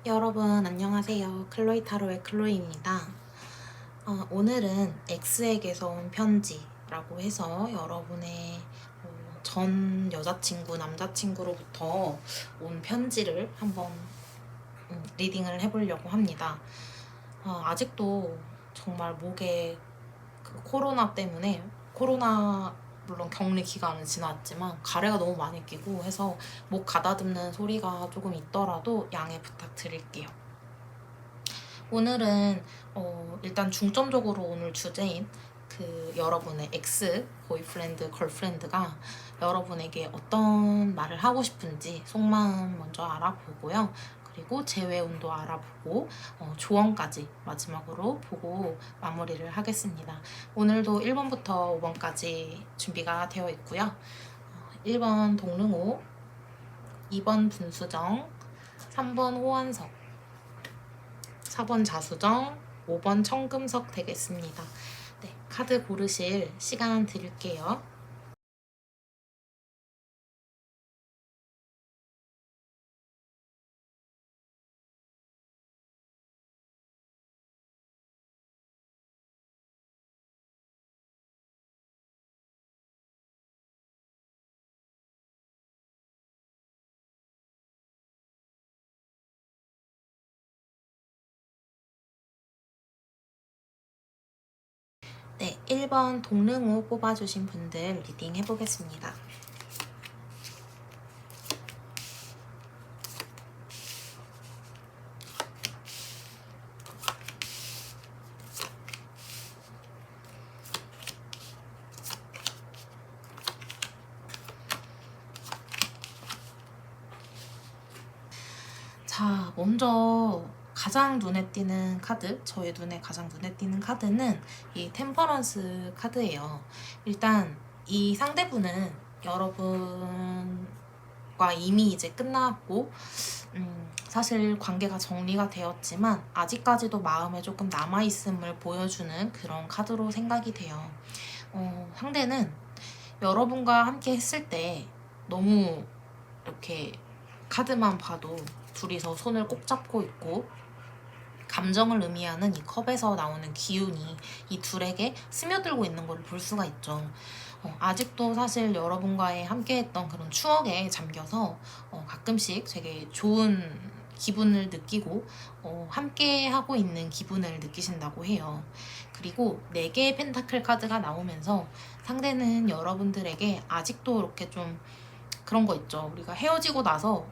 여러분 안녕하세요. 클로이 타로의 클로이입니다. 오늘은 X에게서 온 편지라고 해서 여러분의 전 여자친구, 남자친구로부터 온 편지를 한번 리딩을 해보려고 합니다. 아직도 정말 목에 코로나 때문에 물론 격리 기간은 지났지만 가래가 너무 많이 끼고 해서 목 가다듬는 소리가 조금 있더라도 양해 부탁드릴게요. 오늘은 일단 중점적으로 오늘 주제인 여러분의 엑스, 보이프렌드, 걸프렌드가 여러분에게 어떤 말을 하고 싶은지 속마음 먼저 알아보고요. 그리고 재회운도 알아보고 조언까지 마지막으로 보고 마무리를 하겠습니다. 오늘도 1번부터 5번까지 준비가 되어 있고요. 1번 동릉호, 2번 분수정, 3번 호환석, 4번 자수정, 5번 청금석 되겠습니다. 네, 카드 고르실 시간 드릴게요. 네, 1번 동릉호 뽑아주신 분들 리딩 해보겠습니다. 자, 먼저 가장 눈에 띄는 카드, 저의 눈에 가장 눈에 띄는 카드는 이 템퍼런스 카드예요. 일단 이 상대분은 여러분과 이미 이제 끝났고 사실 관계가 정리가 되었지만 아직까지도 마음에 조금 남아있음을 보여주는 그런 카드로 생각이 돼요. 상대는 여러분과 함께 했을 때 너무 이렇게 카드만 봐도 둘이서 손을 꼭 잡고 있고 감정을 의미하는 이 컵에서 나오는 기운이 이 둘에게 스며들고 있는 걸 볼 수가 있죠. 아직도 사실 여러분과의 함께했던 그런 추억에 잠겨서 가끔씩 되게 좋은 기분을 느끼고 함께하고 있는 기분을 느끼신다고 해요. 그리고 4개의 펜타클 카드가 나오면서 상대는 여러분들에게 아직도 이렇게 좀 그런 거 있죠. 우리가 헤어지고 나서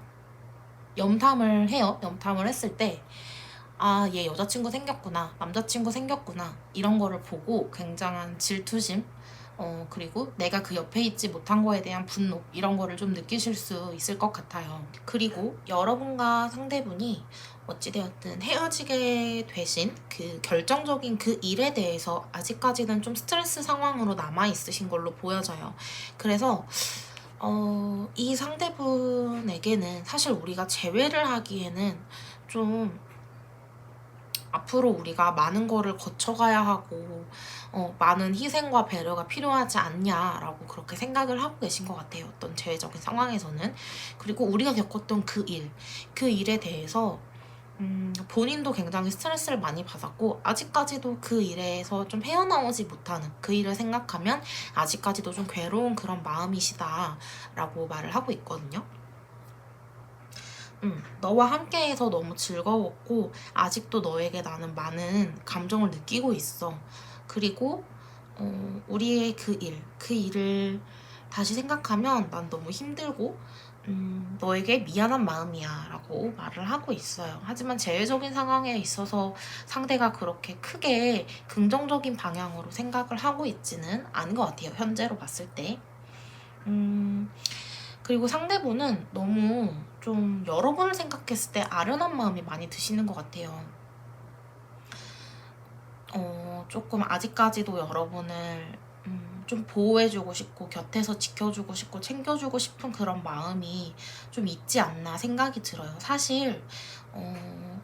염탐을 해요. 염탐을 했을 때 아, 얘 여자친구 생겼구나, 남자친구 생겼구나 이런 거를 보고 굉장한 질투심 그리고 내가 그 옆에 있지 못한 거에 대한 분노 이런 거를 좀 느끼실 수 있을 것 같아요. 그리고 여러분과 상대분이 어찌되었든 헤어지게 되신 그 결정적인 그 일에 대해서 아직까지는 좀 스트레스 상황으로 남아있으신 걸로 보여져요. 그래서 이 상대분에게는 사실 우리가 재회를 하기에는 좀 앞으로 우리가 많은 거를 거쳐가야 하고 많은 희생과 배려가 필요하지 않냐라고 그렇게 생각을 하고 계신 것 같아요. 어떤 재외적인 상황에서는. 그리고 우리가 겪었던 그 일에 대해서 본인도 굉장히 스트레스를 많이 받았고 아직까지도 그 일에서 좀 헤어나오지 못하는 그 일을 생각하면 아직까지도 좀 괴로운 그런 마음이시다라고 말을 하고 있거든요. 너와 함께해서 너무 즐거웠고 아직도 너에게 나는 많은 감정을 느끼고 있어. 그리고 우리의 그 일을 다시 생각하면 난 너무 힘들고 너에게 미안한 마음이야 라고 말을 하고 있어요. 하지만 재외적인 상황에 있어서 상대가 그렇게 크게 긍정적인 방향으로 생각을 하고 있지는 않은 것 같아요. 현재로 봤을 때. 그리고 상대분은 너무 좀 여러분을 생각했을 때 아련한 마음이 많이 드시는 것 같아요. 조금 아직까지도 여러분을 좀 보호해주고 싶고 곁에서 지켜주고 싶고 챙겨주고 싶은 그런 마음이 좀 있지 않나 생각이 들어요. 사실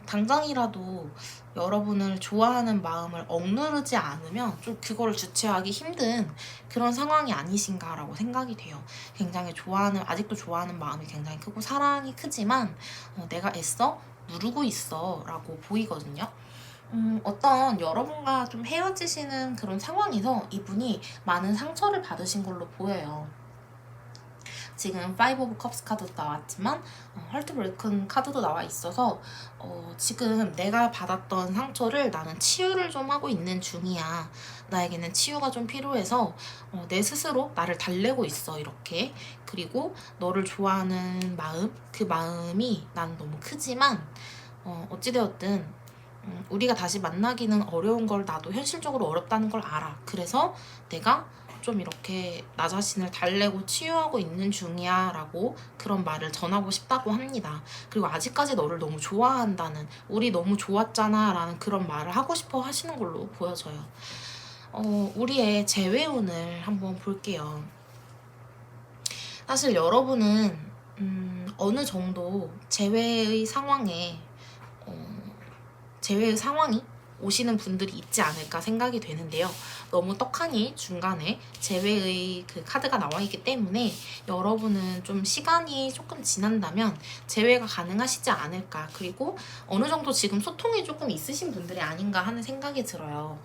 당장이라도 여러분을 좋아하는 마음을 억누르지 않으면 좀 그거를 주체하기 힘든 그런 상황이 아니신가라고 생각이 돼요. 굉장히 아직도 좋아하는 마음이 굉장히 크고 사랑이 크지만 내가 애써 누르고 있어 라고 보이거든요. 어떤 여러분과 좀 헤어지시는 그런 상황에서 이분이 많은 상처를 받으신 걸로 보여요. 지금 5 오브 컵스 카드도 나왔지만 헐트 브레이큰 카드도 나와 있어서 지금 내가 받았던 상처를 나는 치유를 좀 하고 있는 중이야. 나에게는 치유가 좀 필요해서 내 스스로 나를 달래고 있어 이렇게. 그리고 너를 좋아하는 마음, 그 마음이 난 너무 크지만 어찌되었든 우리가 다시 만나기는 어려운 걸 나도 현실적으로 어렵다는 걸 알아. 그래서 내가 좀 이렇게 나 자신을 달래고 치유하고 있는 중이야 라고 그런 말을 전하고 싶다고 합니다. 그리고 아직까지 너를 너무 좋아한다는, 우리 너무 좋았잖아 라는 그런 말을 하고 싶어 하시는 걸로 보여져요. 우리의 재회운을 한번 볼게요. 사실 여러분은 어느 정도 재회의 상황이 오시는 분들이 있지 않을까 생각이 되는데요. 너무 떡하니 중간에 재회의 그 카드가 나와 있기 때문에 여러분은 좀 시간이 조금 지난다면 재회가 가능하시지 않을까. 그리고 어느 정도 지금 소통이 조금 있으신 분들이 아닌가 하는 생각이 들어요.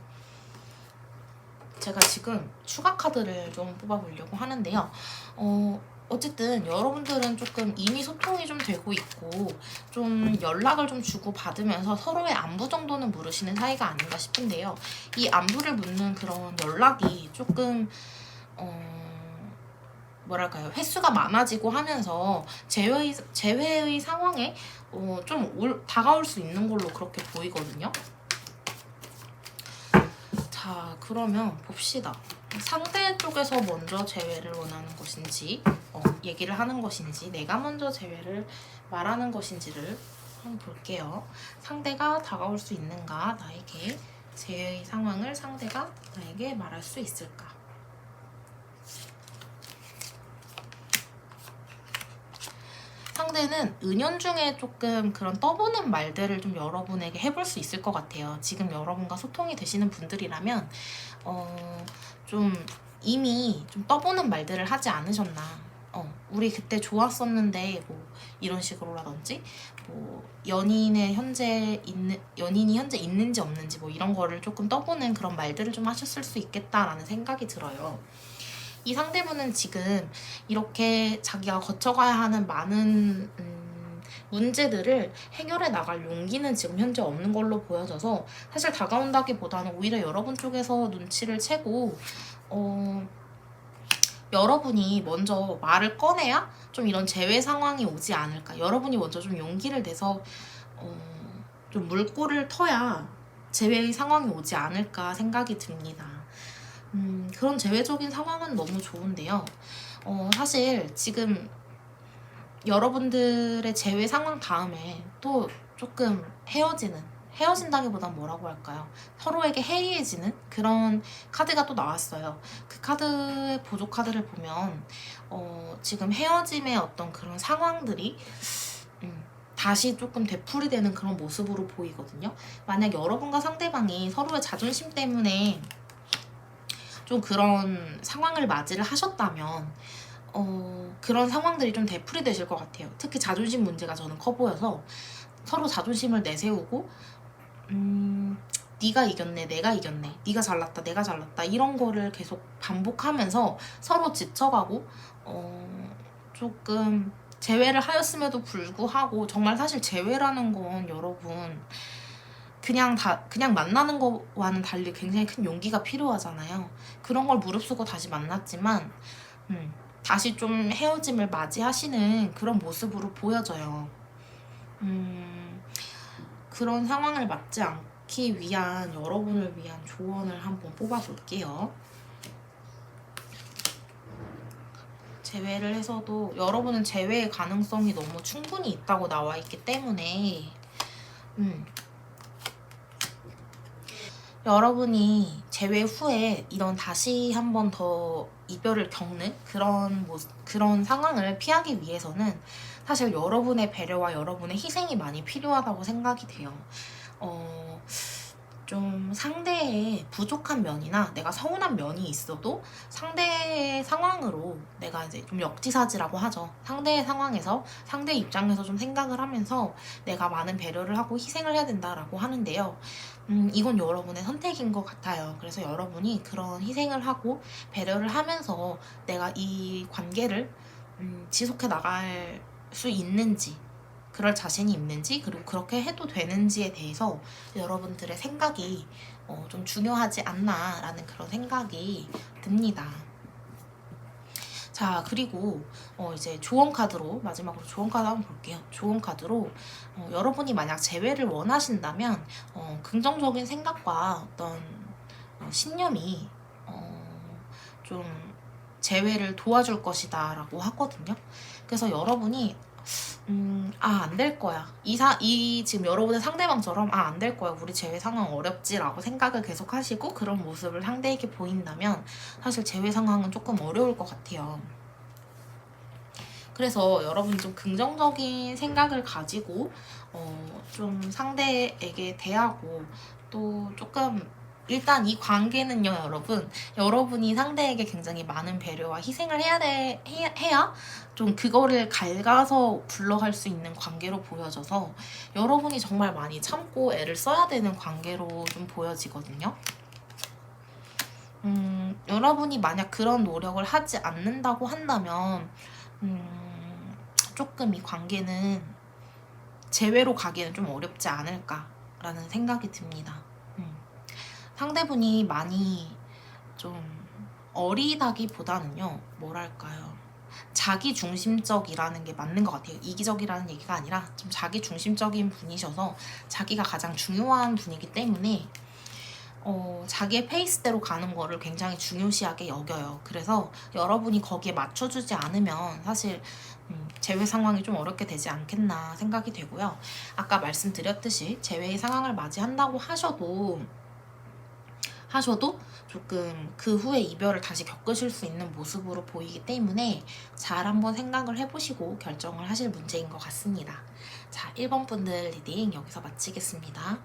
제가 지금 추가 카드를 좀 뽑아보려고 하는데요. 어쨌든 여러분들은 조금 이미 소통이 좀 되고 있고 좀 연락을 좀 주고 받으면서 서로의 안부 정도는 물으시는 사이가 아닌가 싶은데요. 이 안부를 묻는 그런 연락이 조금 뭐랄까요, 횟수가 많아지고 하면서 재회의 상황에 좀 다가올 수 있는 걸로 그렇게 보이거든요. 자, 그러면 봅시다. 상대 쪽에서 먼저 재회를 원하는 것인지 얘기를 하는 것인지 내가 먼저 재회를 말하는 것인지를 한번 볼게요. 상대가 다가올 수 있는가, 나에게 재회의 상황을 상대가 나에게 말할 수 있을까. 상대는 은연중에 조금 그런 떠보는 말들을 좀 여러분에게 해볼 수 있을 것 같아요. 지금 여러분과 소통이 되시는 분들이라면 좀 이미 좀 떠보는 말들을 하지 않으셨나. 우리 그때 좋았었는데 뭐 이런 식으로라든지 뭐 연인이 현재 있는지 없는지 뭐 이런 거를 조금 떠보는 그런 말들을 좀 하셨을 수 있겠다라는 생각이 들어요. 이 상대분은 지금 이렇게 자기가 거쳐가야 하는 많은 문제들을 해결해 나갈 용기는 지금 현재 없는 걸로 보여져서 사실 다가온다기보다는 오히려 여러분 쪽에서 눈치를 채고 여러분이 먼저 말을 꺼내야 좀 이런 재회 상황이 오지 않을까. 여러분이 먼저 좀 용기를 내서 좀 물꼬를 터야 재회의 상황이 오지 않을까 생각이 듭니다. 그런 재회적인 상황은 너무 좋은데요. 사실 지금 여러분들의 재회 상황 다음에 또 조금 헤어진다기보단 뭐라고 할까요? 서로에게 해이해지는 그런 카드가 또 나왔어요. 그 카드, 보조 카드를 보면 지금 헤어짐의 어떤 그런 상황들이 다시 조금 되풀이되는 그런 모습으로 보이거든요. 만약 여러분과 상대방이 서로의 자존심 때문에 좀 그런 상황을 맞이를 하셨다면 그런 상황들이 좀 되풀이되실 것 같아요. 특히 자존심 문제가 저는 커 보여서 서로 자존심을 내세우고 네가 이겼네, 내가 이겼네, 네가 잘났다, 내가 잘났다 이런 거를 계속 반복하면서 서로 지쳐가고 조금 재회를 하였음에도 불구하고 정말 사실 재회라는 건 여러분 그냥 만나는 거와는 달리 굉장히 큰 용기가 필요하잖아요. 그런 걸 무릅쓰고 다시 만났지만 다시 좀 헤어짐을 맞이하시는 그런 모습으로 보여져요. 그런 상황을 맞지 않기 위한 여러분을 위한 조언을 한번 뽑아볼게요. 재회를 해서도 여러분은 재회의 가능성이 너무 충분히 있다고 나와 있기 때문에 여러분이 재회 후에 이런 다시 한 번 더 이별을 겪는 그런 상황을 피하기 위해서는 사실 여러분의 배려와 여러분의 희생이 많이 필요하다고 생각이 돼요. 좀 상대의 부족한 면이나 내가 서운한 면이 있어도 상대의 상황으로 내가 이제 좀 역지사지라고 하죠. 상대의 상황에서 상대의 입장에서 좀 생각을 하면서 내가 많은 배려를 하고 희생을 해야 된다라고 하는데요. 이건 여러분의 선택인 것 같아요. 그래서 여러분이 그런 희생을 하고 배려를 하면서 내가 이 관계를 지속해 나갈 수 있는지, 그럴 자신이 있는지, 그리고 그렇게 해도 되는지에 대해서 여러분들의 생각이 좀 중요하지 않나라는 그런 생각이 듭니다. 자, 그리고 이제 조언 카드로, 마지막으로 조언 카드 한번 볼게요. 조언 카드로 여러분이 만약 재회를 원하신다면 긍정적인 생각과 어떤 신념이 좀 재회를 도와줄 것이다 라고 하거든요. 그래서 여러분이 안 될 거야. 지금 여러분의 상대방처럼 안 될 거야. 우리 재회 상황 어렵지라고 생각을 계속 하시고 그런 모습을 상대에게 보인다면 사실 재회 상황은 조금 어려울 것 같아요. 그래서 여러분이 좀 긍정적인 생각을 가지고 좀 상대에게 대하고 또 조금 일단 이 관계는요, 여러분이 상대에게 굉장히 많은 배려와 희생을 해야 좀 그거를 갉아서 굴러갈 수 있는 관계로 보여져서 여러분이 정말 많이 참고 애를 써야 되는 관계로 좀 보여지거든요. 여러분이 만약 그런 노력을 하지 않는다고 한다면, 조금 이 관계는 재회로 가기에는 좀 어렵지 않을까라는 생각이 듭니다. 상대분이 많이 좀 어리다기보다는요, 뭐랄까요, 자기 중심적이라는 게 맞는 것 같아요. 이기적이라는 얘기가 아니라 좀 자기 중심적인 분이셔서 자기가 가장 중요한 분이기 때문에 자기의 페이스대로 가는 거를 굉장히 중요시하게 여겨요. 그래서 여러분이 거기에 맞춰주지 않으면 사실 재회 상황이 좀 어렵게 되지 않겠나 생각이 되고요. 아까 말씀드렸듯이 재회의 상황을 맞이한다고 하셔도 조금 그 후에 이별을 다시 겪으실 수 있는 모습으로 보이기 때문에 잘 한번 생각을 해보시고 결정을 하실 문제인 것 같습니다. 자, 1번 분들 리딩 여기서 마치겠습니다.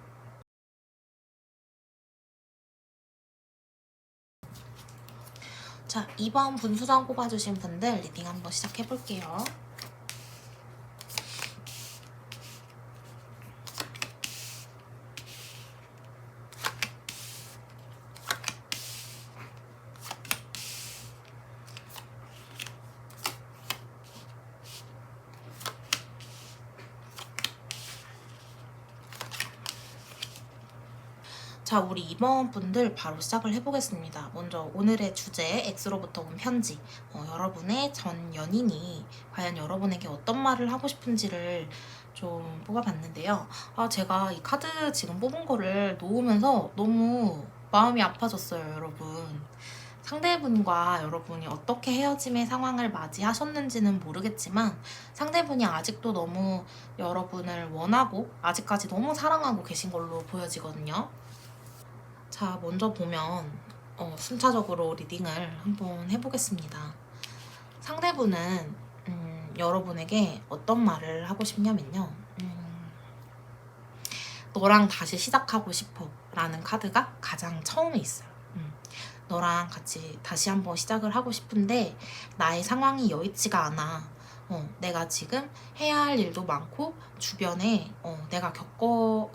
자, 2번 분수정 뽑아주신 분들 리딩 한번 시작해볼게요. 자, 우리 2번 분들 바로 시작을 해보겠습니다. 먼저 오늘의 주제, X로부터 온 편지. 여러분의 전 연인이 과연 여러분에게 어떤 말을 하고 싶은지를 좀 뽑아봤는데요. 제가 이 카드 지금 뽑은 거를 놓으면서 너무 마음이 아파졌어요, 여러분. 상대분과 여러분이 어떻게 헤어짐의 상황을 맞이하셨는지는 모르겠지만 상대분이 아직도 너무 여러분을 원하고 아직까지 너무 사랑하고 계신 걸로 보여지거든요. 자, 먼저 보면 순차적으로 리딩을 한번 해보겠습니다. 상대분은 여러분에게 어떤 말을 하고 싶냐면요. 너랑 다시 시작하고 싶어 라는 카드가 가장 처음에 있어요. 너랑 같이 다시 한번 시작을 하고 싶은데 나의 상황이 여의치가 않아. 내가 지금 해야 할 일도 많고 주변에 내가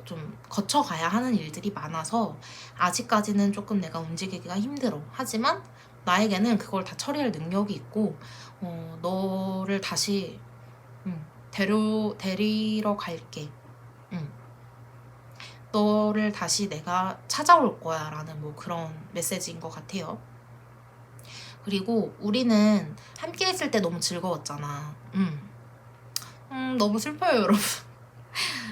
좀 거쳐가야 하는 일들이 많아서 아직까지는 조금 내가 움직이기가 힘들어. 하지만 나에게는 그걸 다 처리할 능력이 있고 너를 다시 데리러 갈게. 너를 다시 내가 찾아올 거야 라는 뭐 그런 메시지인 것 같아요. 그리고 우리는 함께 있을 때 너무 즐거웠잖아. 너무 슬퍼요, 여러분.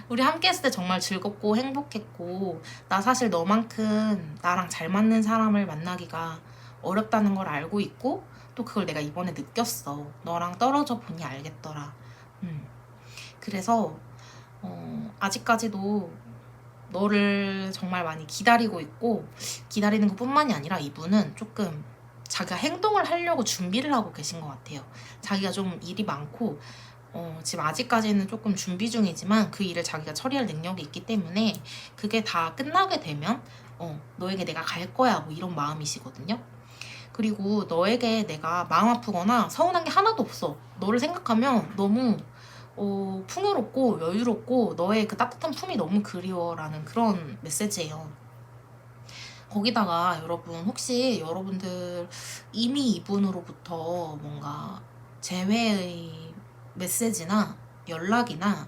우리 함께 했을 때 정말 즐겁고 행복했고 나 사실 너만큼 나랑 잘 맞는 사람을 만나기가 어렵다는 걸 알고 있고 또 그걸 내가 이번에 느꼈어. 너랑 떨어져 보니 알겠더라. 그래서 아직까지도 너를 정말 많이 기다리고 있고 기다리는 것뿐만이 아니라 이분은 조금 자기가 행동을 하려고 준비를 하고 계신 것 같아요. 자기가 좀 일이 많고 지금 아직까지는 조금 준비 중이지만 그 일을 자기가 처리할 능력이 있기 때문에 그게 다 끝나게 되면 너에게 내가 갈 거야 뭐 이런 마음이시거든요. 그리고 너에게 내가 마음 아프거나 서운한 게 하나도 없어. 너를 생각하면 너무 풍요롭고 여유롭고 너의 그 따뜻한 품이 너무 그리워라는 그런 메시지예요. 거기다가 여러분 혹시 여러분들 이미 이분으로부터 뭔가 재회의 메시지나 연락이나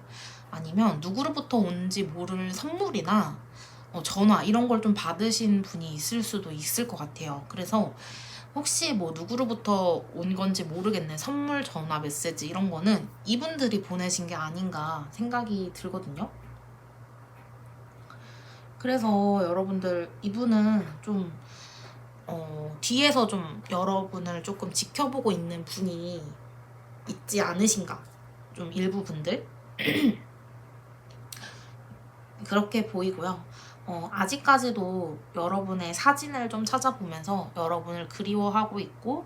아니면 누구로부터 온지 모를 선물이나 전화 이런 걸 좀 받으신 분이 있을 수도 있을 것 같아요. 그래서 혹시 뭐 누구로부터 온 건지 모르겠네. 선물, 전화, 메시지 이런 거는 이분들이 보내신 게 아닌가 생각이 들거든요. 그래서 여러분들 이분은 좀 뒤에서 좀 여러분을 조금 지켜보고 있는 분이 있지 않으신가. 좀 일부 분들 그렇게 보이고요. 아직까지도 여러분의 사진을 좀 찾아보면서 여러분을 그리워하고 있고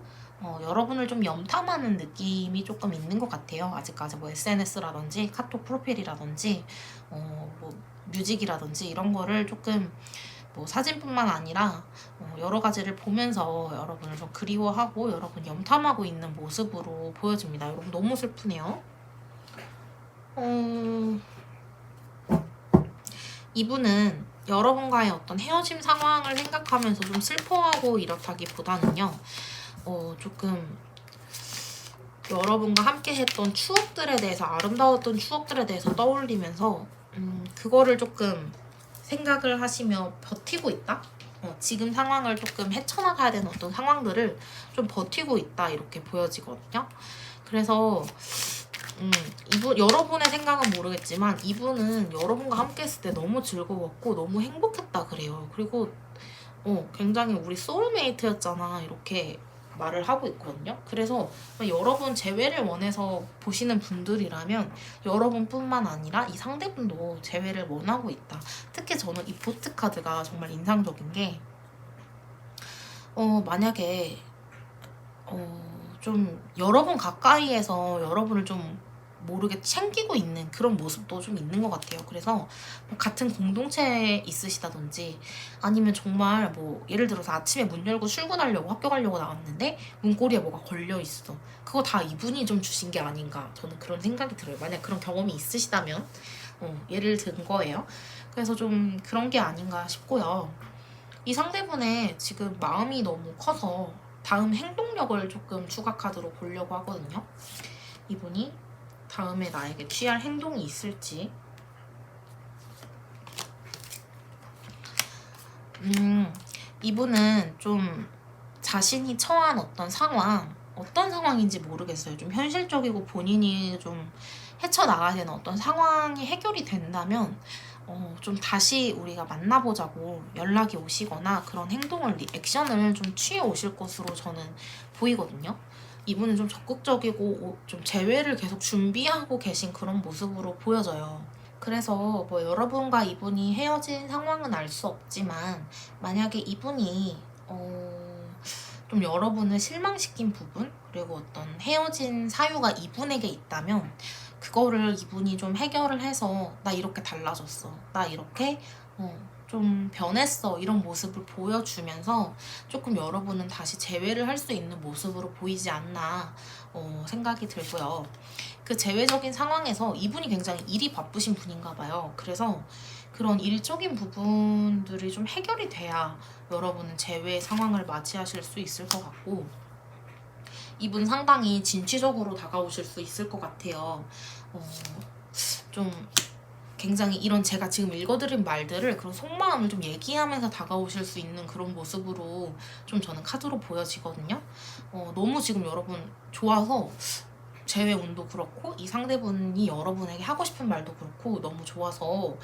여러분을 좀 염탐하는 느낌이 조금 있는 것 같아요. 아직까지 뭐 SNS라든지 카톡 프로필이라든지 뭐 뮤직이라든지 이런 거를 조금 뭐 사진뿐만 아니라 여러 가지를 보면서 여러분을 좀 그리워하고 여러분 염탐하고 있는 모습으로 보여집니다. 여러분 너무 슬프네요. 이분은 여러분과의 어떤 헤어짐 상황을 생각하면서 좀 슬퍼하고 이렇다기보다는요, 조금 여러분과 함께 했던 추억들에 대해서, 아름다웠던 추억들에 대해서 떠올리면서 그거를 조금 생각을 하시며 버티고 있다? 지금 상황을 조금 헤쳐나가야 되는 어떤 상황들을 좀 버티고 있다 이렇게 보여지거든요. 그래서 이분 여러분의 생각은 모르겠지만 이분은 여러분과 함께 했을 때 너무 즐거웠고 너무 행복했다 그래요. 그리고 굉장히 우리 소울메이트였잖아 이렇게 말을 하고 있거든요. 그래서 여러분 재회를 원해서 보시는 분들이라면 여러분뿐만 아니라 이 상대분도 재회를 원하고 있다. 특히 저는 이 보트 카드가 정말 인상적인 게 만약에 좀 여러분 가까이에서 여러분을 좀 모르게 챙기고 있는 그런 모습도 좀 있는 것 같아요. 그래서 뭐 같은 공동체에 있으시다든지 아니면 정말 뭐 예를 들어서 아침에 문 열고 출근하려고 학교 가려고 나왔는데 문고리에 뭐가 걸려 있어. 그거 다 이분이 좀 주신 게 아닌가 저는 그런 생각이 들어요. 만약 그런 경험이 있으시다면 예를 든 거예요. 그래서 좀 그런 게 아닌가 싶고요. 이 상대분의 지금 마음이 너무 커서 다음 행동력을 조금 추가 카드로 보려고 하거든요. 이분이 다음에 나에게 취할 행동이 있을지. 이분은 좀 자신이 처한 어떤 상황, 어떤 상황인지 모르겠어요. 좀 현실적이고 본인이 좀 헤쳐나가야 되는 어떤 상황이 해결이 된다면 좀 다시 우리가 만나보자고 연락이 오시거나 그런 행동을, 액션을 좀 취해 오실 것으로 저는 보이거든요. 이분은 좀 적극적이고 좀 재회를 계속 준비하고 계신 그런 모습으로 보여져요. 그래서 뭐 여러분과 이분이 헤어진 상황은 알 수 없지만 만약에 이분이 좀 여러분을 실망시킨 부분 그리고 어떤 헤어진 사유가 이분에게 있다면 그거를 이분이 좀 해결을 해서 나 이렇게 달라졌어, 나 이렇게 좀 변했어 이런 모습을 보여주면서 조금 여러분은 다시 재회를 할 수 있는 모습으로 보이지 않나 생각이 들고요. 그 재회적인 상황에서 이분이 굉장히 일이 바쁘신 분인가 봐요. 그래서 그런 일적인 부분들이 좀 해결이 돼야 여러분은 재회 상황을 맞이하실 수 있을 것 같고 이분 상당히 진취적으로 다가오실 수 있을 것 같아요. 좀 굉장히 이런 제가 지금 읽어드린 말들을 그런 속마음을 좀 얘기하면서 다가오실 수 있는 그런 모습으로 좀 저는 카드로 보여지거든요. 너무 지금 여러분 좋아서 재회 운도 그렇고 이 상대분이 여러분에게 하고 싶은 말도 그렇고 너무 좋아서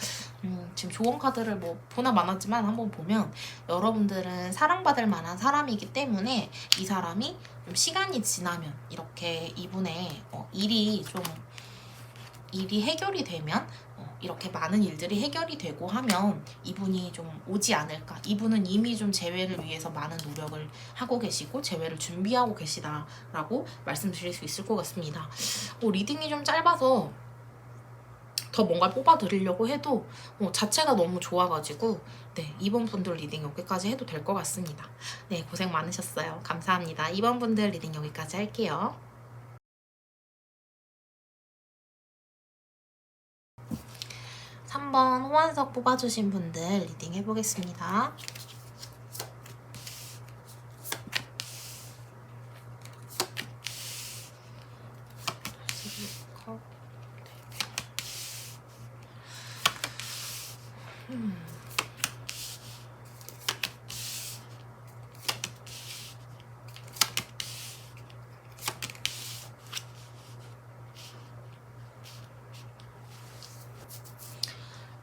지금 조언 카드를 뭐 보나 마나지만 한번 보면 여러분들은 사랑받을 만한 사람이기 때문에 이 사람이 좀 시간이 지나면 이렇게 이분의 일이 해결이 되면 이렇게 많은 일들이 해결이 되고 하면 이분이 좀 오지 않을까. 이분은 이미 좀 재회를 위해서 많은 노력을 하고 계시고 재회를 준비하고 계시다라고 말씀드릴 수 있을 것 같습니다. 리딩이 좀 짧아서 더 뭔가 뽑아드리려고 해도 자체가 너무 좋아가지고 네, 2번 분들 리딩 여기까지 해도 될 것 같습니다. 네, 고생 많으셨어요. 감사합니다. 2번 분들 리딩 여기까지 할게요. 3번 호환석 뽑아주신 분들 리딩 해보겠습니다.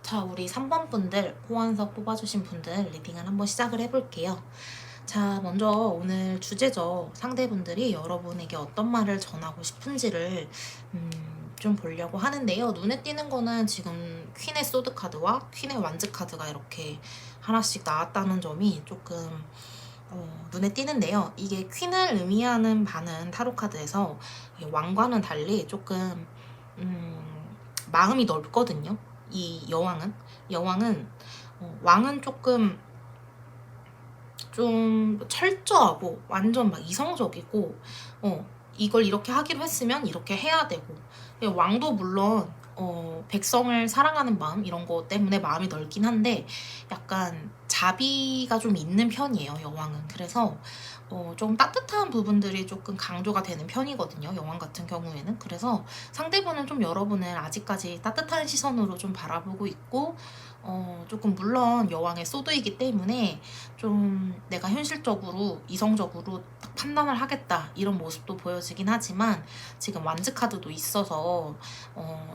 자, 우리 3번 분들, 호환석 뽑아주신 분들 리딩을 한번 시작을 해볼게요. 자, 먼저 오늘 주제죠. 상대분들이 여러분에게 어떤 말을 전하고 싶은지를 좀 보려고 하는데요. 눈에 띄는 거는 지금 퀸의 소드 카드와 퀸의 완즈 카드가 이렇게 하나씩 나왔다는 점이 조금 눈에 띄는데요. 이게 퀸을 의미하는 바는 타로 카드에서 왕과는 달리 조금 마음이 넓거든요. 이 여왕은 왕은 조금 좀 철저하고 완전 막 이성적이고 이걸 이렇게 하기로 했으면 이렇게 해야 되고 왕도 물론 백성을 사랑하는 마음 이런 거 때문에 마음이 넓긴 한데 약간 자비가 좀 있는 편이에요, 여왕은. 그래서 좀 따뜻한 부분들이 조금 강조가 되는 편이거든요, 여왕 같은 경우에는. 그래서 상대분은 좀 여러분을 아직까지 따뜻한 시선으로 좀 바라보고 있고 조금 물론 여왕의 소드이기 때문에 좀 내가 현실적으로 이성적으로 딱 판단을 하겠다 이런 모습도 보여지긴 하지만 지금 완즈 카드도 있어서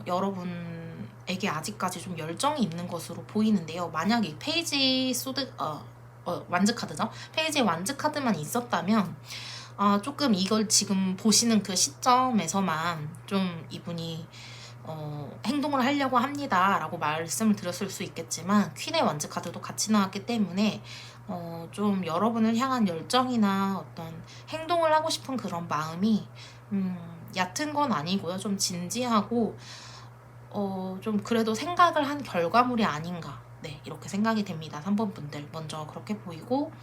여러분에게 아직까지 좀 열정이 있는 것으로 보이는데요. 만약 이 페이지 완즈 카드죠. 페이지에 완즈 카드만 있었다면 조금 이걸 지금 보시는 그 시점에서만 좀 이분이 행동을 하려고 합니다 라고 말씀을 드렸을 수 있겠지만 퀸의 완즈 카드도 같이 나왔기 때문에 좀 여러분을 향한 열정이나 어떤 행동을 하고 싶은 그런 마음이 얕은 건 아니고요. 좀 진지하고 좀 그래도 생각을 한 결과물이 아닌가, 네, 이렇게 생각이 됩니다. 3번 분들 먼저 그렇게 보이고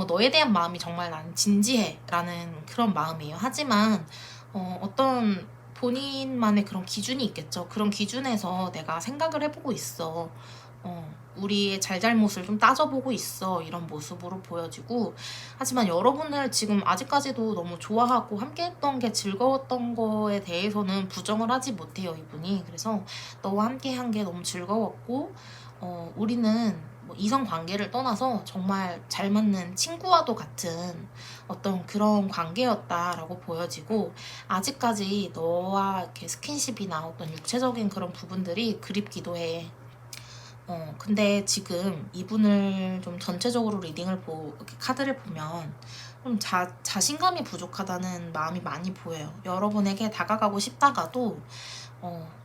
너에 대한 마음이 정말 난 진지해 라는 그런 마음이에요. 하지만 어떤 본인만의 그런 기준이 있겠죠. 그런 기준에서 내가 생각을 해보고 있어. 우리의 잘잘못을 좀 따져보고 있어. 이런 모습으로 보여지고 하지만 여러분을 지금 아직까지도 너무 좋아하고 함께했던 게 즐거웠던 거에 대해서는 부정을 하지 못해요, 이분이. 그래서 너와 함께한 게 너무 즐거웠고 우리는 뭐 이성 관계를 떠나서 정말 잘 맞는 친구와도 같은 어떤 그런 관계였다라고 보여지고 아직까지 너와 이렇게 스킨십이나 어떤 육체적인 그런 부분들이 그립기도 해. 근데 지금 이분을 좀 전체적으로 리딩을 이렇게 카드를 보면 좀 자신감이 부족하다는 마음이 많이 보여요. 여러분에게 다가가고 싶다가도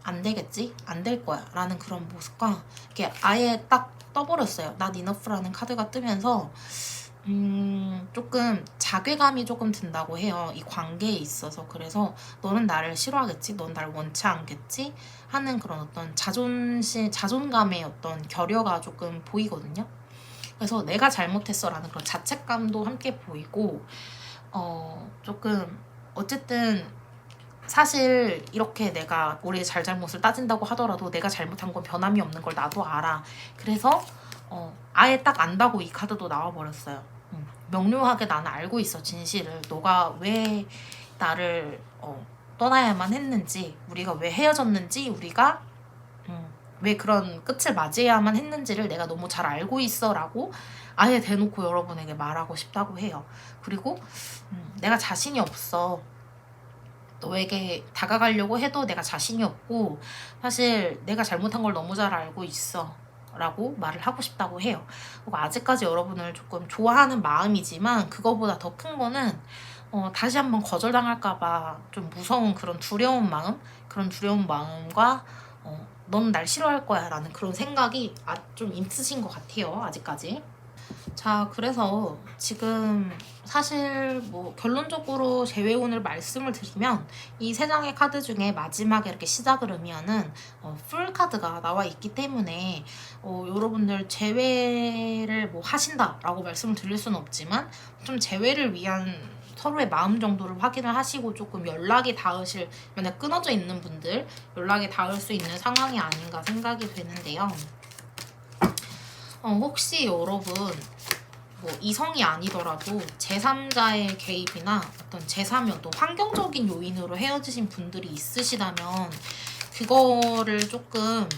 안 되겠지? 안 될 거야 라는 그런 모습과 이렇게 아예 딱 떠버렸어요. Not enough라는 카드가 뜨면서 조금 자괴감이 조금 든다고 해요. 이 관계에 있어서. 그래서 너는 나를 싫어하겠지? 넌 나를 원치 않겠지? 하는 그런 어떤 자존감의 어떤 결여가 조금 보이거든요. 그래서 내가 잘못했어 라는 그런 자책감도 함께 보이고 조금 어쨌든 사실 이렇게 내가 우리의 잘잘못을 따진다고 하더라도 내가 잘못한 건 변함이 없는 걸 나도 알아. 그래서 아예 딱 안다고 이 카드도 나와버렸어요. 명료하게 나는 알고 있어, 진실을. 너가 왜 나를 떠나야만 했는지, 우리가 왜 헤어졌는지, 우리가 왜 그런 끝을 맞이해야만 했는지를 내가 너무 잘 알고 있어 라고 아예 대놓고 여러분에게 말하고 싶다고 해요. 그리고 내가 자신이 없어. 너에게 다가가려고 해도 내가 자신이 없고 사실 내가 잘못한 걸 너무 잘 알고 있어 라고 말을 하고 싶다고 해요. 그리고 아직까지 여러분을 조금 좋아하는 마음이지만 그거보다 더 큰 거는 다시 한번 거절당할까봐 좀 무서운 그런 두려운 마음과 넌 날 싫어할 거야 라는 그런 생각이 좀 있으신 것 같아요. 아직까지. 자, 그래서 지금 사실 뭐 결론적으로 재회운을 말씀을 드리면 이 세 장의 카드 중에 마지막에 이렇게 시작을 의미하는 풀 카드가 나와 있기 때문에 여러분들 재회를 뭐 하신다라고 말씀을 드릴 수는 없지만 좀 재회를 위한 서로의 마음 정도를 확인을 하시고 조금 연락이 닿으실, 만약 끊어져 있는 분들 연락이 닿을 수 있는 상황이 아닌가 생각이 되는데요. 혹시 여러분 뭐 이성이 아니더라도 제3자의 개입이나 어떤 제3의 또 환경적인 요인으로 헤어지신 분들이 있으시다면 그거를 조금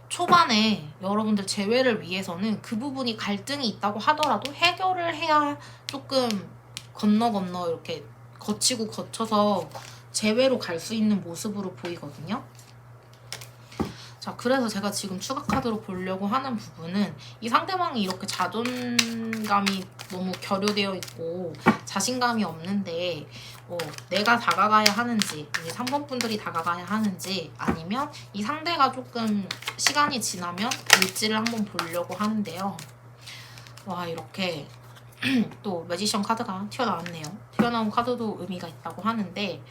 초반에 여러분들 재회를 위해서는 그 부분이 갈등이 있다고 하더라도 해결을 해야 조금 건너 이렇게 거치고 거쳐서 재회로 갈 수 있는 모습으로 보이거든요. 자, 그래서 제가 지금 추가 카드로 보려고 하는 부분은 이 상대방이 이렇게 자존감이 너무 결여되어 있고 자신감이 없는데 내가 다가가야 하는지, 이 3번 분들이 다가가야 하는지, 아니면 이 상대가 조금 시간이 지나면 일지를 한번 보려고 하는데요. 와, 이렇게 또 매지션 카드가 튀어나왔네요. 튀어나온 카드도 의미가 있다고 하는데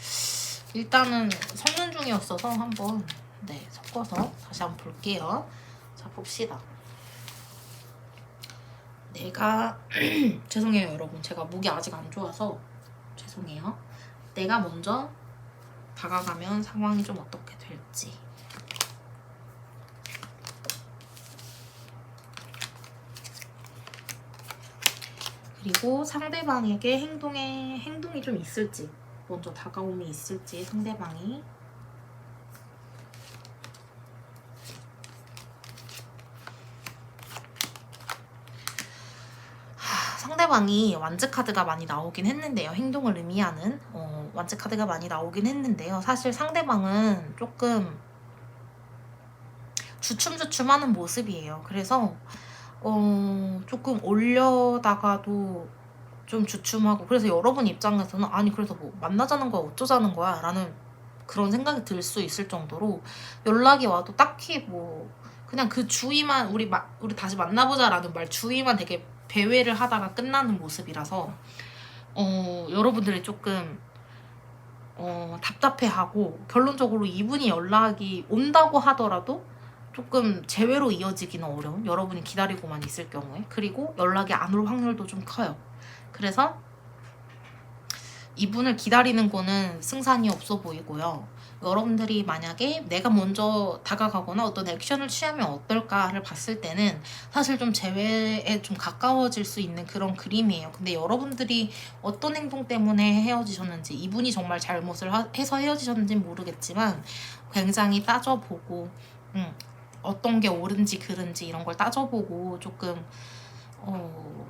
일단은 성능 중이었어서 한번 섞어서 다시 한번 볼게요. 자, 봅시다. 내가 죄송해요 여러분, 제가 목이 아직 안 좋아서 죄송해요. 내가 먼저 다가가면 상황이 좀 어떻게 될지. 그리고 상대방에게 행동이 좀 있을지, 먼저 다가옴이 있을지 상대방이. 상대방이 완즈 카드가 많이 나오긴 했는데요. 행동을 의미하는 완즈 카드가 많이 나오긴 했는데요. 사실 상대방은 조금 주춤주춤하는 모습이에요. 그래서 조금 올려다가도 좀 주춤하고, 그래서 여러분 입장에서는 아니 그래서 뭐 만나자는 거야 어쩌자는 거야 라는 그런 생각이 들 수 있을 정도로 연락이 와도 딱히 뭐 그냥 그 주의만 우리 다시 만나보자라는 말 주의만 되게 배회를 하다가 끝나는 모습이라서 여러분들이 조금 답답해하고, 결론적으로 이분이 연락이 온다고 하더라도 조금 재회로 이어지기는 어려운, 여러분이 기다리고만 있을 경우에. 그리고 연락이 안 올 확률도 좀 커요. 그래서 이분을 기다리는 거는 승산이 없어 보이고요. 여러분들이 만약에 내가 먼저 다가가거나 어떤 액션을 취하면 어떨까를 봤을 때는 사실 좀 재회에 좀 가까워질 수 있는 그런 그림이에요. 근데 여러분들이 어떤 행동 때문에 헤어지셨는지, 이분이 정말 잘못을 해서 헤어지셨는지는 모르겠지만 굉장히 따져보고 어떤 게 옳은지 그른지 이런 걸 따져보고 조금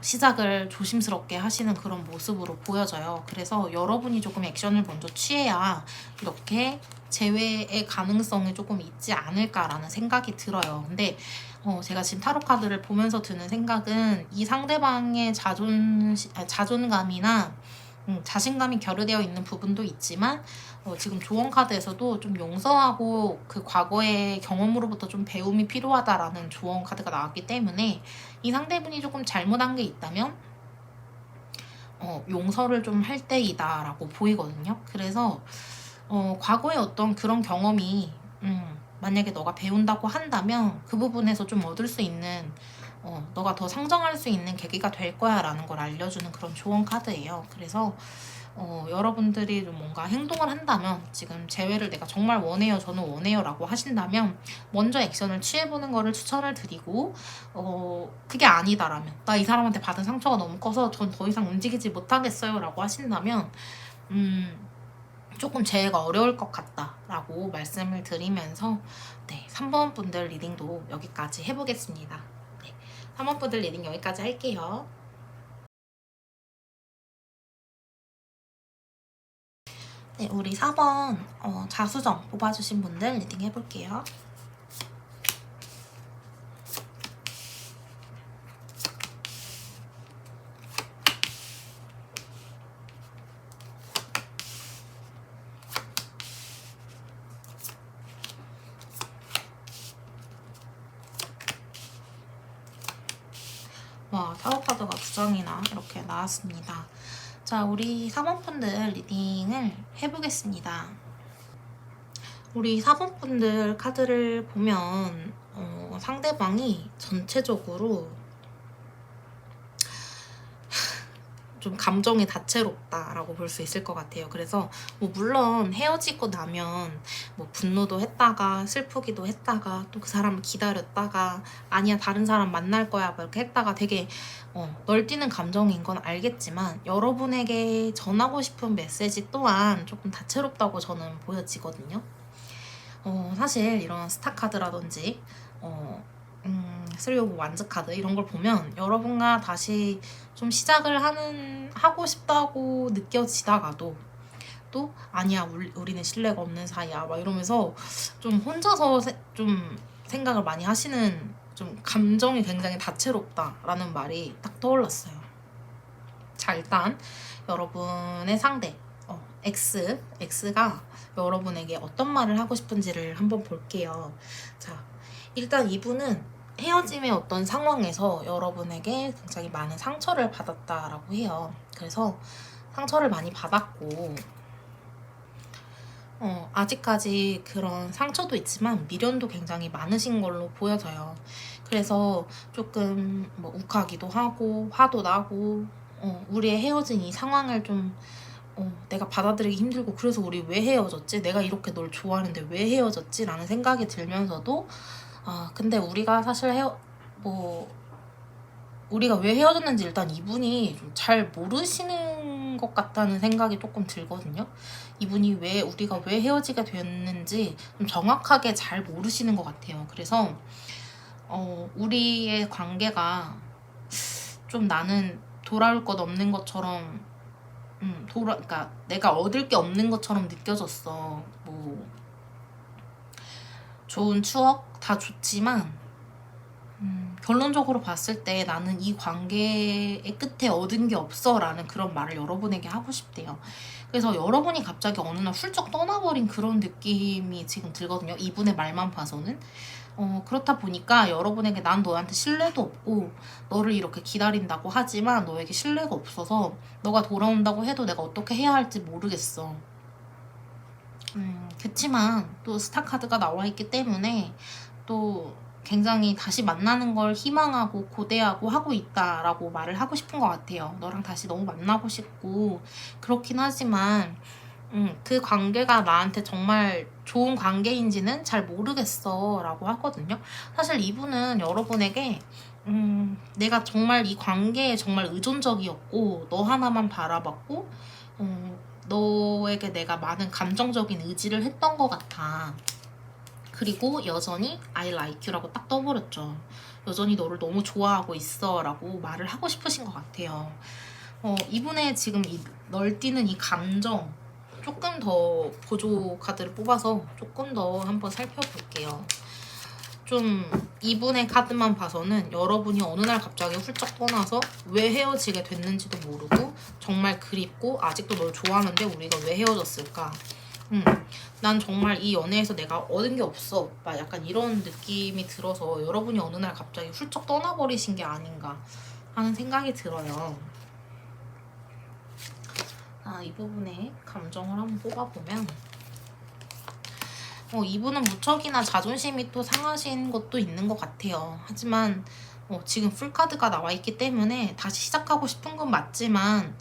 시작을 조심스럽게 하시는 그런 모습으로 보여져요. 그래서 여러분이 조금 액션을 먼저 취해야 이렇게 재회의 가능성이 조금 있지 않을까라는 생각이 들어요. 근데 제가 지금 타로 카드를 보면서 드는 생각은 이 상대방의 자존감이나 자신감이 결여되어 있는 부분도 있지만 지금 조언 카드에서도 좀 용서하고 그 과거의 경험으로부터 좀 배움이 필요하다라는 조언 카드가 나왔기 때문에 이 상대분이 조금 잘못한 게 있다면 용서를 좀 할 때이다라고 보이거든요. 그래서 과거의 어떤 그런 경험이 만약에 너가 배운다고 한다면 그 부분에서 좀 얻을 수 있는 너가 더 성장할 수 있는 계기가 될 거야 라는 걸 알려주는 그런 조언 카드예요. 그래서 여러분들이 좀 뭔가 행동을 한다면, 지금 재회를 내가 정말 원해요, 저는 원해요 라고 하신다면 먼저 액션을 취해보는 거를 추천을 드리고, 그게 아니다라면, 나 이 사람한테 받은 상처가 너무 커서 전 더 이상 움직이지 못하겠어요 라고 하신다면 조금 재회가 어려울 것 같다 라고 말씀을 드리면서 3번 분들 리딩도 여기까지 해보겠습니다. 3번 분들 리딩 여기까지 할게요. 네, 우리 4번 자수정 뽑아주신 분들 리딩 해볼게요. 와, 타로 카드가 2장이나 이렇게 나왔습니다. 자, 우리 사모분들 리딩을 해보겠습니다. 우리 사모분들 카드를 보면 상대방이 전체적으로 좀 감정이 다채롭다라고 볼 수 있을 것 같아요. 그래서 뭐 물론 헤어지고 나면 뭐 분노도 했다가 슬프기도 했다가 또 그 사람을 기다렸다가 아니야 다른 사람 만날 거야 막 이렇게 했다가 되게 널뛰는 감정인 건 알겠지만 여러분에게 전하고 싶은 메시지 또한 조금 다채롭다고 저는 보여지거든요. 사실 이런 스타카드라든지 3 오브 완즈 카드 이런 걸 보면 여러분과 다시 좀 시작을 하고 싶다고 느껴지다가도 또 아니야 우리는 신뢰가 없는 사이야 막 이러면서 좀 혼자서 좀 생각을 많이 하시는 좀 감정이 굉장히 다채롭다라는 말이 딱 떠올랐어요. 자, 일단 여러분의 상대 X가 여러분에게 어떤 말을 하고 싶은지를 한번 볼게요. 자, 일단 이분은 헤어짐의 어떤 상황에서 여러분에게 굉장히 많은 상처를 받았다라고 해요. 그래서 상처를 많이 받았고 아직까지 그런 상처도 있지만 미련도 굉장히 많으신 걸로 보여져요. 그래서 조금 뭐 욱하기도 하고 화도 나고 우리의 헤어진 이 상황을 좀 내가 받아들이기 힘들고 그래서 우리 왜 헤어졌지? 내가 이렇게 널 좋아하는데 왜 헤어졌지? 라는 생각이 들면서도 근데 우리가 사실 우리가 왜 헤어졌는지 일단 이분이 좀 잘 모르시는 것 같다는 생각이 조금 들거든요. 이분이 우리가 왜 헤어지게 됐는지 좀 정확하게 잘 모르시는 것 같아요. 그래서 우리의 관계가 좀 나는 돌아올 것 없는 것처럼 그러니까 내가 얻을 게 없는 것처럼 느껴졌어. 뭐 좋은 추억 다 좋지만 결론적으로 봤을 때 나는 이 관계의 끝에 얻은 게 없어 라는 그런 말을 여러분에게 하고 싶대요. 그래서 여러분이 갑자기 어느 날 훌쩍 떠나버린 그런 느낌이 지금 들거든요. 이분의 말만 봐서는. 그렇다 보니까 여러분에게 난 너한테 신뢰도 없고 너를 이렇게 기다린다고 하지만 너에게 신뢰가 없어서 너가 돌아온다고 해도 내가 어떻게 해야 할지 모르겠어. 그치만 또 스타카드가 나와 있기 때문에 또 굉장히 다시 만나는 걸 희망하고 고대하고 하고 있다라고 말을 하고 싶은 것 같아요. 너랑 다시 너무 만나고 싶고 그렇긴 하지만 그 관계가 나한테 정말 좋은 관계인지는 잘 모르겠어 라고 하거든요. 사실 이분은 여러분에게 내가 정말 이 관계에 정말 의존적이었고 너 하나만 바라봤고 너에게 내가 많은 감정적인 의지를 했던 것 같아. 그리고 여전히 I like you라고 딱 떠버렸죠. 여전히 너를 너무 좋아하고 있어 라고 말을 하고 싶으신 것 같아요. 이분의 지금 널뛰는 이 감정 조금 더 보조 카드를 뽑아서 조금 더 한번 살펴볼게요. 좀 이분의 카드만 봐서는 여러분이 어느 날 갑자기 훌쩍 떠나서 왜 헤어지게 됐는지도 모르고 정말 그립고 아직도 널 좋아하는데 우리가 왜 헤어졌을까? 난 정말 이 연애에서 내가 얻은 게 없어. 막 약간 이런 느낌이 들어서 여러분이 어느 날 갑자기 훌쩍 떠나버리신 게 아닌가 하는 생각이 들어요. 이 부분에 감정을 한번 뽑아보면 이분은 무척이나 자존심이 또 상하신 것도 있는 것 같아요. 하지만 지금 풀카드가 나와 있기 때문에 다시 시작하고 싶은 건 맞지만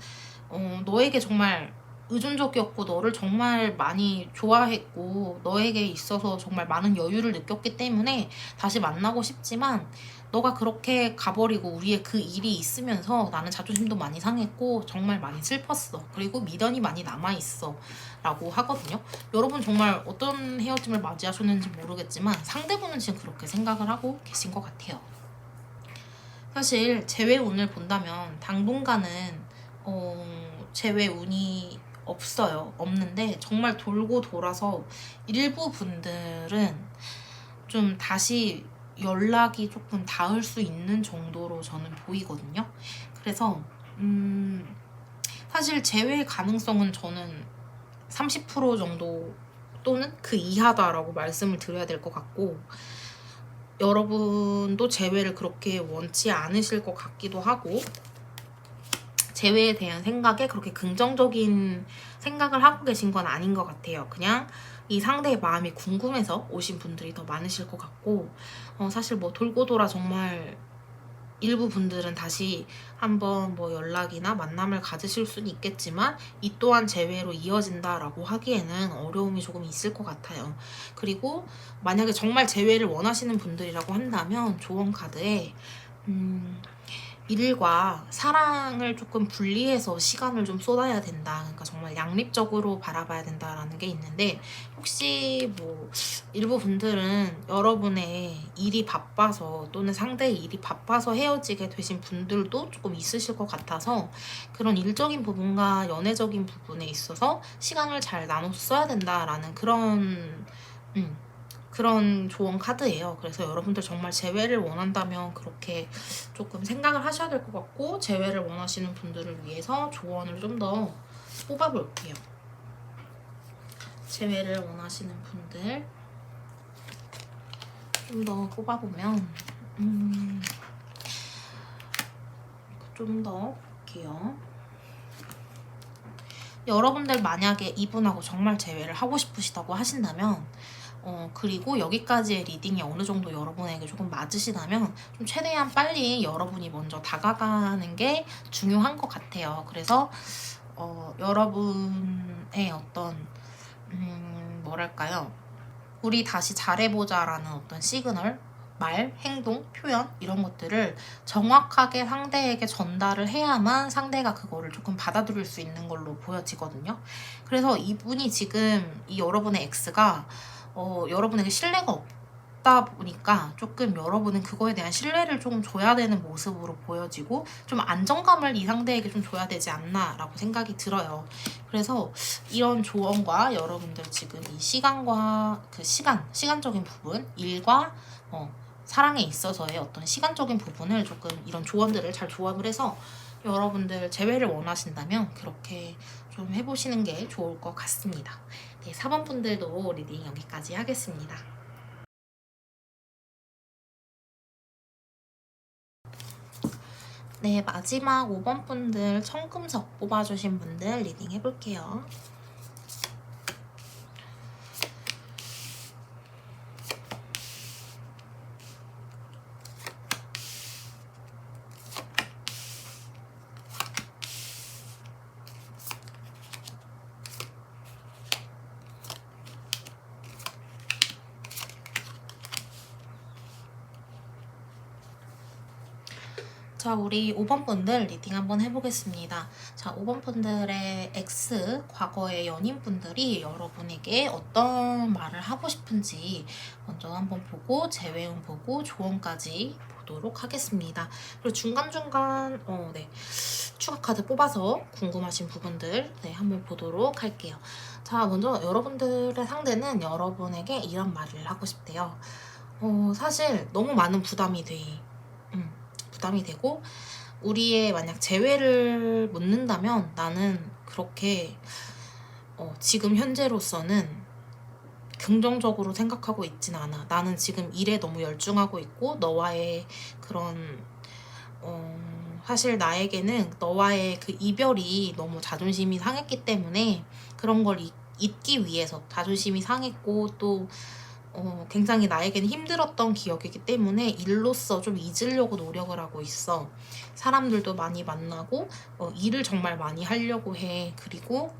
너에게 정말 의존적이었고 너를 정말 많이 좋아했고 너에게 있어서 정말 많은 여유를 느꼈기 때문에 다시 만나고 싶지만 너가 그렇게 가버리고 우리의 그 일이 있으면서 나는 자존심도 많이 상했고 정말 많이 슬펐어. 그리고 미련이 많이 남아있어 라고 하거든요. 여러분 정말 어떤 헤어짐을 맞이하셨는지 모르겠지만 상대분은 지금 그렇게 생각을 하고 계신 것 같아요. 사실 재회운을 본다면 당분간은 재회운이 없는데 정말 돌고 돌아서 일부 분들은 좀 다시 연락이 조금 닿을 수 있는 정도로 저는 보이거든요. 그래서 사실 재회 가능성은 저는 30% 정도 또는 그 이하다라고 말씀을 드려야 될 것 같고 여러분도 재회를 그렇게 원치 않으실 것 같기도 하고, 재회에 대한 생각에 그렇게 긍정적인 생각을 하고 계신 건 아닌 것 같아요. 그냥 이 상대의 마음이 궁금해서 오신 분들이 더 많으실 것 같고, 사실 뭐 돌고 돌아 정말 일부 분들은 다시 한번 뭐 연락이나 만남을 가지실 수는 있겠지만 이 또한 재회로 이어진다라고 하기에는 어려움이 조금 있을 것 같아요. 그리고 만약에 정말 재회를 원하시는 분들이라고 한다면 조언 카드에 일과 사랑을 조금 분리해서 시간을 좀 쏟아야 된다. 그러니까 정말 양립적으로 바라봐야 된다라는 게 있는데, 혹시 뭐 일부 분들은 여러분의 일이 바빠서 또는 상대의 일이 바빠서 헤어지게 되신 분들도 조금 있으실 것 같아서, 그런 일적인 부분과 연애적인 부분에 있어서 시간을 잘 나눠서 써야 된다라는 그런 조언 카드예요. 그래서 여러분들 정말 재회를 원한다면 그렇게 조금 생각을 하셔야 될 것 같고, 재회를 원하시는 분들을 위해서 조언을 좀 더 뽑아볼게요. 재회를 원하시는 분들 좀 더 뽑아보면 좀 더 볼게요. 여러분들 만약에 이분하고 정말 재회를 하고 싶으시다고 하신다면, 그리고 여기까지의 리딩이 어느 정도 여러분에게 조금 맞으시다면 좀 최대한 빨리 여러분이 먼저 다가가는 게 중요한 것 같아요. 그래서 여러분의 어떤 뭐랄까요, 우리 다시 잘해보자라는 어떤 시그널, 말, 행동, 표현 이런 것들을 정확하게 상대에게 전달을 해야만 상대가 그거를 조금 받아들일 수 있는 걸로 보여지거든요. 그래서 이분이 지금 이 여러분의 X가 여러분에게 신뢰가 없다 보니까 조금 여러분은 그거에 대한 신뢰를 조금 줘야 되는 모습으로 보여지고, 좀 안정감을 이 상대에게 좀 줘야 되지 않나 라고 생각이 들어요. 그래서 이런 조언과 여러분들 지금 이 시간과 그 시간적인 부분, 일과 사랑에 있어서의 어떤 시간적인 부분을 조금 이런 조언들을 잘 조합을 해서 여러분들 재회를 원하신다면 그렇게 좀 해보시는 게 좋을 것 같습니다. 네, 4번 분들도 리딩 여기까지 하겠습니다. 네, 마지막 5번 분들 청금석 뽑아주신 분들 리딩 해볼게요. 자, 우리 5번 분들 리딩 한번 해보겠습니다. 자, 5번 분들의 X, 과거의 연인분들이 여러분에게 어떤 말을 하고 싶은지 먼저 한번 보고, 재회운 보고, 조언까지 보도록 하겠습니다. 그리고 중간중간 추가 카드 뽑아서 궁금하신 부분들 한번 보도록 할게요. 자, 먼저 여러분들의 상대는 여러분에게 이런 말을 하고 싶대요. 사실 너무 많은 부담이 되고, 우리의 만약 재회를 묻는다면 나는 그렇게 지금 현재로서는 긍정적으로 생각하고 있진 않아. 나는 지금 일에 너무 열중하고 있고, 너와의 그런 사실 나에게는 너와의 그 이별이 너무 자존심이 상했기 때문에 그런 걸 잊기 위해서 자존심이 상했고, 또 굉장히 나에게는 힘들었던 기억이기 때문에 일로서 좀 잊으려고 노력을 하고 있어. 사람들도 많이 만나고 일을 정말 많이 하려고 해. 그리고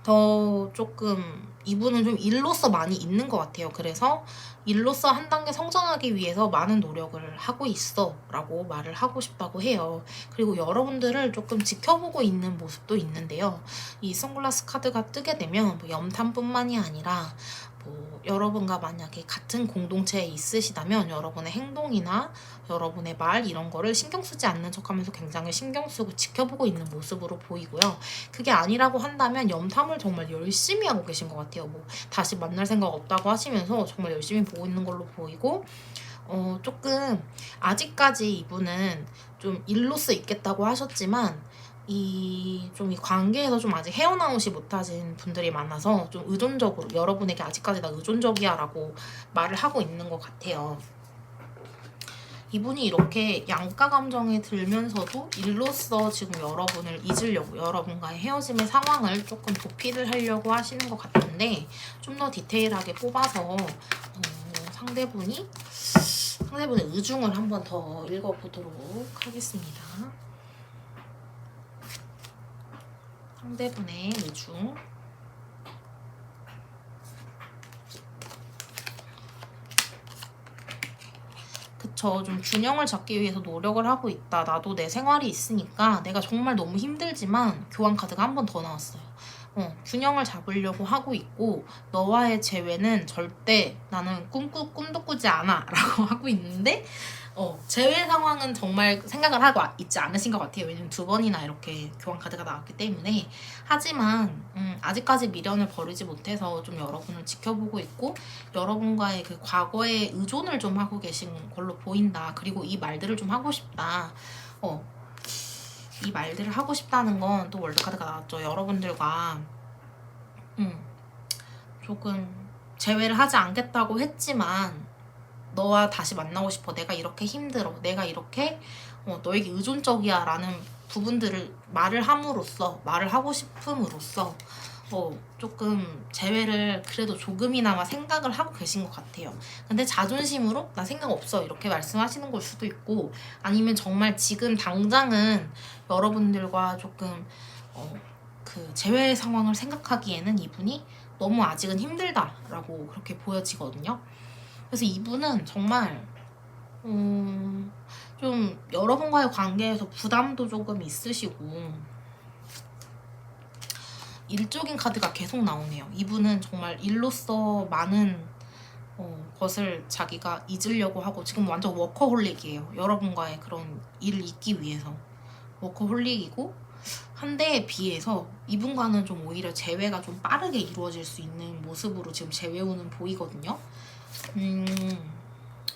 더 조금 이분은 좀 일로서 많이 있는 것 같아요. 그래서 일로서 한 단계 성장하기 위해서 많은 노력을 하고 있어 라고 말을 하고 싶다고 해요. 그리고 여러분들을 조금 지켜보고 있는 모습도 있는데요. 이 선글라스 카드가 뜨게 되면 뭐 염탐뿐만이 아니라 뭐 여러분과 만약에 같은 공동체에 있으시다면 여러분의 행동이나 여러분의 말 이런 거를 신경 쓰지 않는 척하면서 굉장히 신경 쓰고 지켜보고 있는 모습으로 보이고요. 그게 아니라고 한다면 염탐을 정말 열심히 하고 계신 것 같아요. 뭐 다시 만날 생각 없다고 하시면서 정말 열심히 보고 있는 걸로 보이고, 조금 아직까지 이분은 좀 일로서 있겠다고 하셨지만 이 관계에서 좀 아직 헤어나오지 못하신 분들이 많아서 좀 의존적으로 여러분에게 아직까지 나 의존적이야 라고 말을 하고 있는 것 같아요. 이분이 이렇게 양가 감정에 들면서도 일로써 지금 여러분을 잊으려고 여러분과의 헤어짐의 상황을 조금 도피를 하려고 하시는 것 같은데 좀 더 디테일하게 뽑아서 상대분의 의중을 한번 더 읽어보도록 하겠습니다. 상대분의 의중. 그쵸. 좀 균형을 잡기 위해서 노력을 하고 있다. 나도 내 생활이 있으니까 내가 정말 너무 힘들지만 교환 카드가 한 번 더 나왔어요. 균형을 잡으려고 하고 있고 너와의 재회는 절대 나는 꿈도 꾸지 않아 라고 하고 있는데 재회 상황은 정말 생각을 하고 있지 않으신 것 같아요. 왜냐면 2번이나 이렇게 교환 카드가 나왔기 때문에. 하지만 아직까지 미련을 버리지 못해서 좀 여러분을 지켜보고 있고 여러분과의 그 과거의 의존을 좀 하고 계신 걸로 보인다. 그리고 이 말들을 좀 하고 싶다. 이 말들을 하고 싶다는 건 또 월드카드가 나왔죠. 여러분들과 조금 재회를 하지 않겠다고 했지만 너와 다시 만나고 싶어. 내가 이렇게 힘들어. 내가 이렇게 너에게 의존적이야 라는 부분들을 말을 하고 싶음으로써 조금 재회를 그래도 조금이나마 생각을 하고 계신 것 같아요. 근데 자존심으로 나 생각 없어 이렇게 말씀하시는 걸 수도 있고 아니면 정말 지금 당장은 여러분들과 조금 그 재회 상황을 생각하기에는 이분이 너무 아직은 힘들다라고 그렇게 보여지거든요. 그래서 이분은 정말 좀 여러분과의 관계에서 부담도 조금 있으시고 일적인 카드가 계속 나오네요. 이분은 정말 일로서 많은 것을 자기가 잊으려고 하고 지금 완전 워커홀릭이에요. 여러분과의 그런 일을 잊기 위해서 워커홀릭이고 한때에 비해서 이분과는 좀 오히려 재회가 좀 빠르게 이루어질 수 있는 모습으로 지금 재회운은 보이거든요.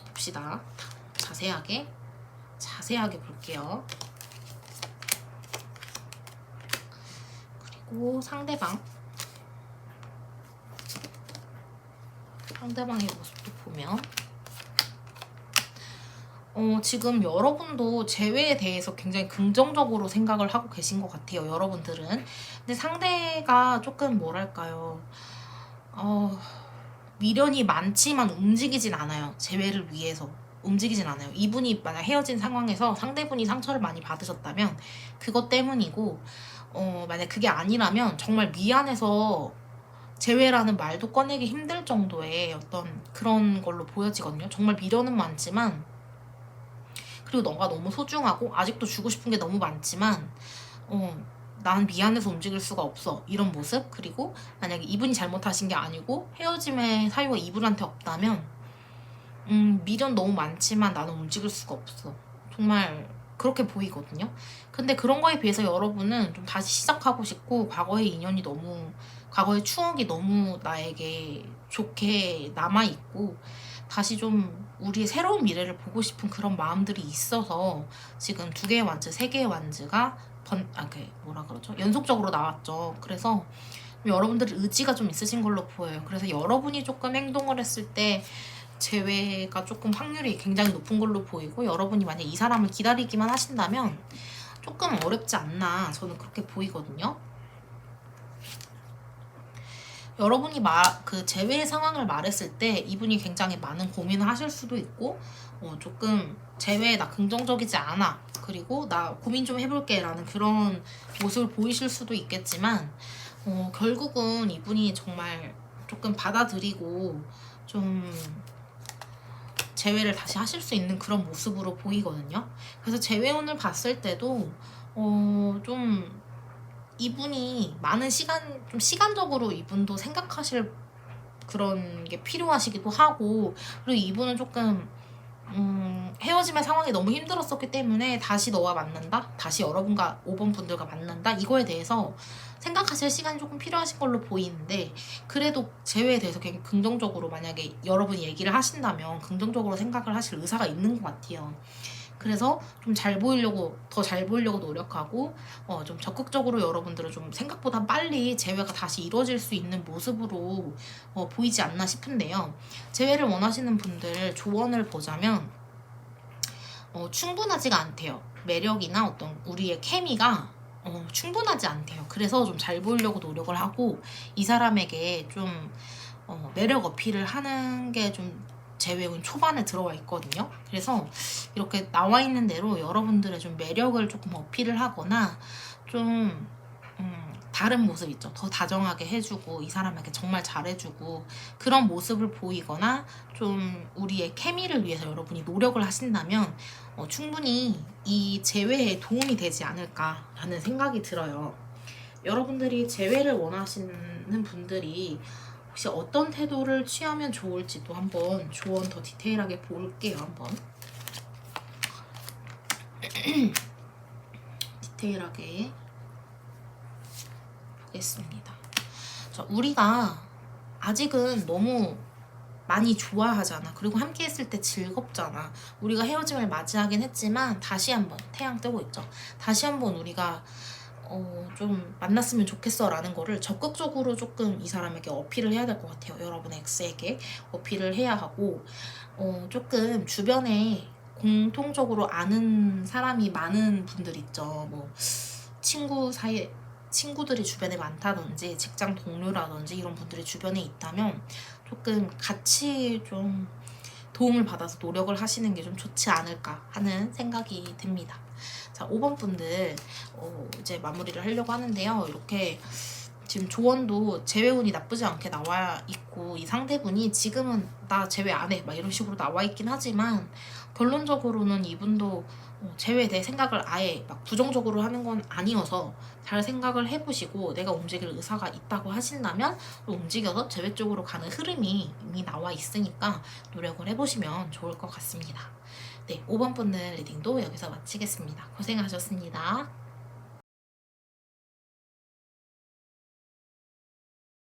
봅시다. 자세하게 볼게요. 그리고 상대방의 모습도 보면 지금 여러분도 재회에 대해서 굉장히 긍정적으로 생각을 하고 계신 것 같아요. 여러분들은. 근데 상대가 조금 뭐랄까요. 미련이 많지만 움직이진 않아요. 재회를 위해서 움직이진 않아요. 이분이 만약 헤어진 상황에서 상대분이 상처를 많이 받으셨다면 그것 때문이고 만약 그게 아니라면 정말 미안해서 재회라는 말도 꺼내기 힘들 정도의 어떤 그런 걸로 보여지거든요. 정말 미련은 많지만 그리고 너가 너무 소중하고 아직도 주고 싶은 게 너무 많지만 난 미안해서 움직일 수가 없어 이런 모습. 그리고 만약에 이분이 잘못하신 게 아니고 헤어짐의 사유가 이분한테 없다면 미련 너무 많지만 나는 움직일 수가 없어. 정말 그렇게 보이거든요. 근데 그런 거에 비해서 여러분은 좀 다시 시작하고 싶고 과거의 추억이 너무 나에게 좋게 남아있고 다시 좀 우리의 새로운 미래를 보고 싶은 그런 마음들이 있어서 지금 2개의 완즈, 3개의 완즈가 연속적으로 나왔죠. 그래서 여러분들 의지가 좀 있으신 걸로 보여요. 그래서 여러분이 조금 행동을 했을 때 재회가 조금 확률이 굉장히 높은 걸로 보이고 여러분이 만약 이 사람을 기다리기만 하신다면 조금 어렵지 않나 저는 그렇게 보이거든요. 여러분이 그 재회 상황을 말했을 때 이분이 굉장히 많은 고민을 하실 수도 있고 조금 재회에 나 긍정적이지 않아 그리고 나 고민 좀 해볼게 라는 그런 모습을 보이실 수도 있겠지만 결국은 이분이 정말 조금 받아들이고 좀 재회를 다시 하실 수 있는 그런 모습으로 보이거든요. 그래서 재회운을 봤을 때도 좀 이분이 많은 좀 시간적으로 이분도 생각하실 그런 게 필요하시기도 하고 그리고 이분은 조금 헤어짐의 상황이 너무 힘들었었기 때문에 다시 너와 만난다? 다시 여러분과 5번 분들과 만난다? 이거에 대해서 생각하실 시간이 조금 필요하신 걸로 보이는데 그래도 재회에 대해서 굉장히 긍정적으로 만약에 여러분이 얘기를 하신다면 긍정적으로 생각을 하실 의사가 있는 것 같아요. 그래서 좀 잘 보이려고, 더 잘 보이려고 노력하고 좀 적극적으로 여러분들은 좀 생각보다 빨리 재회가 다시 이루어질 수 있는 모습으로 보이지 않나 싶은데요. 재회를 원하시는 분들 조언을 보자면 충분하지가 않대요. 매력이나 어떤 우리의 케미가 충분하지 않대요. 그래서 좀 잘 보이려고 노력을 하고 이 사람에게 좀 매력 어필을 하는 게 좀 재회운 초반에 들어와 있거든요. 그래서 이렇게 나와 있는 대로 여러분들의 좀 매력을 조금 어필을 하거나 좀 다른 모습 있죠. 더 다정하게 해주고 이 사람에게 정말 잘해주고 그런 모습을 보이거나 좀 우리의 케미를 위해서 여러분이 노력을 하신다면 충분히 이 재회에 도움이 되지 않을까라는 생각이 들어요. 여러분들이 재회를 원하시는 분들이 혹시 어떤 태도를 취하면 좋을지도 한번 조언 더 디테일하게 볼게요. 한번 디테일하게 보겠습니다. 자, 우리가 아직은 너무 많이 좋아하잖아. 그리고 함께 했을 때 즐겁잖아. 우리가 헤어짐을 맞이하긴 했지만 다시 한번 태양 뜨고 있죠. 다시 한번 우리가 좀 만났으면 좋겠어 라는 거를 적극적으로 조금 이 사람에게 어필을 해야 될 것 같아요. 여러분 X에게 어필을 해야 하고 조금 주변에 공통적으로 아는 사람이 많은 분들 있죠. 뭐 친구 사이에 친구들이 주변에 많다든지 직장 동료라든지 이런 분들이 주변에 있다면 조금 같이 좀 도움을 받아서 노력을 하시는 게 좀 좋지 않을까 하는 생각이 듭니다. 자, 5번 분들 이제 마무리를 하려고 하는데요. 이렇게 지금 조언도 재회운이 나쁘지 않게 나와 있고 이 상대분이 지금은 나 재회 안 해 막 이런 식으로 나와 있긴 하지만 결론적으로는 이분도 재회에 대해 생각을 아예 막 부정적으로 하는 건 아니어서 잘 생각을 해보시고 내가 움직일 의사가 있다고 하신다면 움직여서 재회 쪽으로 가는 흐름이 이미 나와 있으니까 노력을 해보시면 좋을 것 같습니다. 네, 5번 분들 리딩도 여기서 마치겠습니다. 고생하셨습니다.